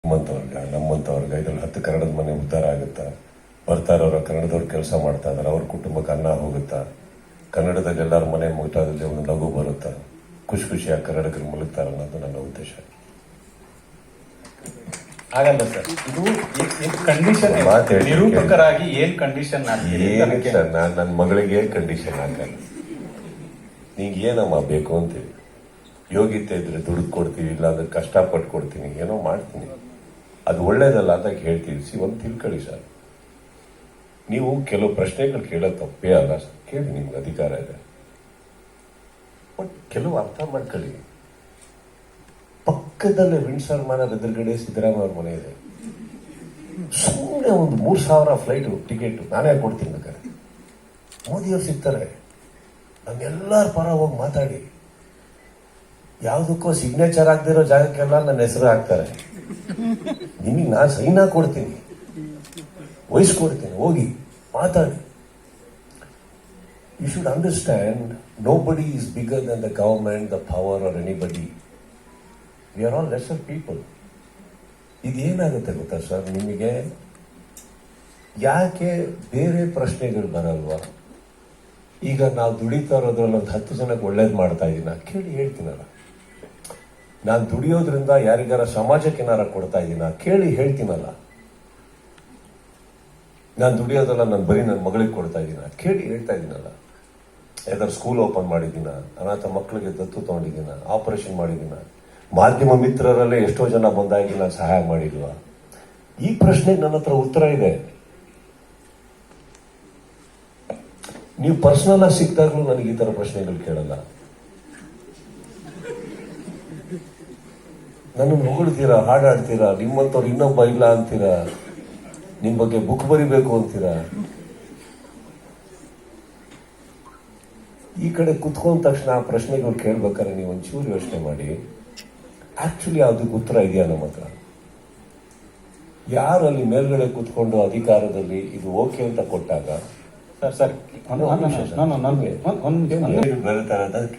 ನಮ್ಮಂತವ್ರಿಗೆ ಇದ್ರಲ್ಲಿ 10 ಕನ್ನಡದ ಮನೆ ಉದ್ಧಾರ ಆಗುತ್ತಾ, ಬರ್ತಾ ಇರೋರು ಕನ್ನಡದವ್ರು ಕೆಲಸ ಮಾಡ್ತಾ ಇದಾರೆ, ಅವ್ರ ಕುಟುಂಬಕ್ಕೆ ಅನ್ನ ಹೋಗುತ್ತಾ, ಕನ್ನಡದಲ್ಲಿ ಎಲ್ಲರ ಮನೆ ಮುಗಿತಾದಲ್ಲಿ ಒಂದು ನಗು ಬರುತ್ತಾ, ಖುಷಿಯಾಗಿ ಕನ್ನಡಿಗರು ಮುಳುಗ್ತಾರೆ ಅನ್ನೋದು ನನ್ನ ಉದ್ದೇಶ. ಆಗಲ್ಲ ಸರ್, ಇದು ಕಂಡೀಷನ್ ನಿರೂಪಕರಾಗಿ ಏನ್ ಕಂಡೀಷನ್ ಸರ್, ನನ್ನ ಮಗಳಿಗೆ ಕಂಡೀಷನ್ ಹಾಕಲ್ಲ. ನಿಂಗೆ ಏನಮ್ಮ ಬೇಕು ಅಂತೀವಿ, ಯೋಗ್ಯತೆ ಇದ್ರೆ ದುಡ್ಡು ಕೊಡ್ತೀವಿ, ಇಲ್ಲ ಅಂದ್ರೆ ಕಷ್ಟಪಟ್ಟು ಕೊಡ್ತೀನಿ, ಏನೋ ಮಾಡ್ತೀನಿ, ಅದು ಒಳ್ಳೇದಲ್ಲ ಅಂತ ಹೇಳ್ತೀವಿ. ಒಂದು ತಿಳ್ಕೊಳ್ಳಿ ಸರ್, ನೀವು ಕೆಲವು ಪ್ರಶ್ನೆಗಳು ಕೇಳೋದು ತಪ್ಪೇ ಅಲ್ಲ ಸರ್, ಕೇಳಿ, ನಿಮ್ಗೆ ಅಧಿಕಾರ ಇದೆ. ಬಟ್ ಕೆಲವು ಅರ್ಥ ಮಾಡ್ಕೊಳ್ಳಿ. ಪಕ್ಕದಲ್ಲೇ ವಿಂಡ್ಸರ್ ಮನೆ ಎದುರುಗಡೆ ಸಿದ್ದರಾಮಯ್ಯ ಅವ್ರ ಮನೆ ಇದೆ. ಸುಮ್ಮನೆ ಒಂದು 3,000 ಫ್ಲೈಟ್ ಟಿಕೆಟ್ ನಾನೇ ಕೊಡ್ತೀನಿ ಬೇಕಾದ್ರೆ. ಮೋದಿಯವ್ರು ಸಿಗ್ತಾರೆ, ನಮ್ಮೆಲ್ಲರ ಪರ ಹೋಗಿ ಮಾತಾಡಿ. ಯಾವುದಕ್ಕೋ ಸಿಗ್ನೇಚರ್ ಆಗದಿರೋ ಜಾಗಕ್ಕೆಲ್ಲ ನನ್ನ ಹೆಸರು ಹಾಕ್ತಾರೆ. ನಿಮಗೆ ನಾನು ಸೈನ್ ಕೊಡ್ತೀನಿ, ವಹಿಸ್ಕೊಡ್ತೀನಿ, ಹೋಗಿ ಮಾತಾಡಿ. You should understand, nobody is bigger than the government, the power or anybody. We are all lesser people. ಇದೇನಾಗುತ್ತೆ ಗೊತ್ತಾ ಸರ್, ನಿಮಗೆ ಯಾಕೆ ಬೇರೆ ಪ್ರಶ್ನೆಗಳು ಬರಲ್ವಾ? ಈಗ ನಾವು ದುಡಿತಾ ಇರೋದ್ರಲ್ಲಿ ಒಂದು 10 ಜನಕ್ಕೆ ಒಳ್ಳೇದು ಮಾಡ್ತಾ ಇದ್ದೀನ ಕೇಳಿ ಹೇಳ್ತೀನಲ್ಲ. ನಾನು ದುಡಿಯೋದ್ರಿಂದ ಯಾರಿಗಾರ ಸಮಾಜಕ್ಕೆ ಏನಾರ ಕೊಡ್ತಾ ಇದ್ದೀನ ಕೇಳಿ ಹೇಳ್ತೀನಲ್ಲ. ನಾನು ದುಡಿಯೋದಲ್ಲ, ನಾನು ಬರೀ ನನ್ನ ಮಗಳಿಗೆ ಕೊಡ್ತಾ ಇದ್ದೀನ ಕೇಳಿ ಹೇಳ್ತಾ ಇದ್ದೀನಲ್ಲ. ಯಾವ್ದಾರು ಸ್ಕೂಲ್ ಓಪನ್ ಮಾಡಿದ್ದೀನ, ಅನಾಥ ಮಕ್ಕಳಿಗೆ ದತ್ತು ತಗೊಂಡಿದ್ದೀನ, ಆಪರೇಷನ್ ಮಾಡಿದ್ದೀನ, ಮಾಧ್ಯಮ ಮಿತ್ರರಲ್ಲೇ ಎಷ್ಟೋ ಜನ ಬಂದಾಗಿ ನಾನು ಸಹಾಯ ಮಾಡಿಲ್ವಾ? ಈ ಪ್ರಶ್ನೆಗೆ ನನ್ನ ಹತ್ರ ಉತ್ತರ ಇದೆ. ನೀವು ಪರ್ಸನಲ್ ಆಗಿ ಸಿಕ್ಕಾಗ್ಲೂ ನನಗೆ ಈ ತರ ಪ್ರಶ್ನೆಗಳು ಕೇಳಲ್ಲ. ನನ್ನನ್ನು ಹೊಗಳ್ತೀರಾ, ಹಾಡಾಡ್ತೀರಾ, ನಿಮ್ಮಂತವ್ರು ಇನ್ನೊಬ್ಬ ಇಲ್ಲ ಅಂತೀರಾ, ನಿಮ್ ಬಗ್ಗೆ ಬುಕ್ ಬರಿಬೇಕು ಅಂತೀರಾ. ಈ ಕಡೆ ಕುತ್ಕೊಂಡ ತಕ್ಷಣ ಆ ಪ್ರಶ್ನೆಗಳು ಕೇಳ್ಬೇಕಾದ್ರೆ ನೀವು ಒಂಚೂರು ಯೋಚನೆ ಮಾಡಿ, ಆಕ್ಚುಲಿ ಅದಕ್ಕೆ ಉತ್ತರ ಇದೆಯಾ ನಮ್ಮ ಹತ್ರ? ಯಾರು ಅಲ್ಲಿ ಮೇಲ್ಗಡೆ ಕುತ್ಕೊಂಡು ಅಧಿಕಾರದಲ್ಲಿ ಇದು ಓಕೆ ಅಂತ ಕೊಟ್ಟಾಗ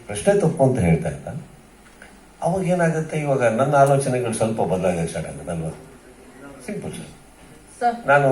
ಪ್ರಶ್ನೆ ತಪ್ಪು ಅಂತ ಹೇಳ್ತಾ ಇಲ್ಲ, ಅವಾಗ ಏನಾಗುತ್ತೆ, ಇವಾಗ ನನ್ನ ಆಲೋಚನೆಗಳು ಸ್ವಲ್ಪ ಬದಲಾಗಕ್ಕೆ ಸ್ಟಾರ್ಟ್ ಆಗುತ್ತೆ ಅಲ್ವಾ? Simple sir. ನಾನು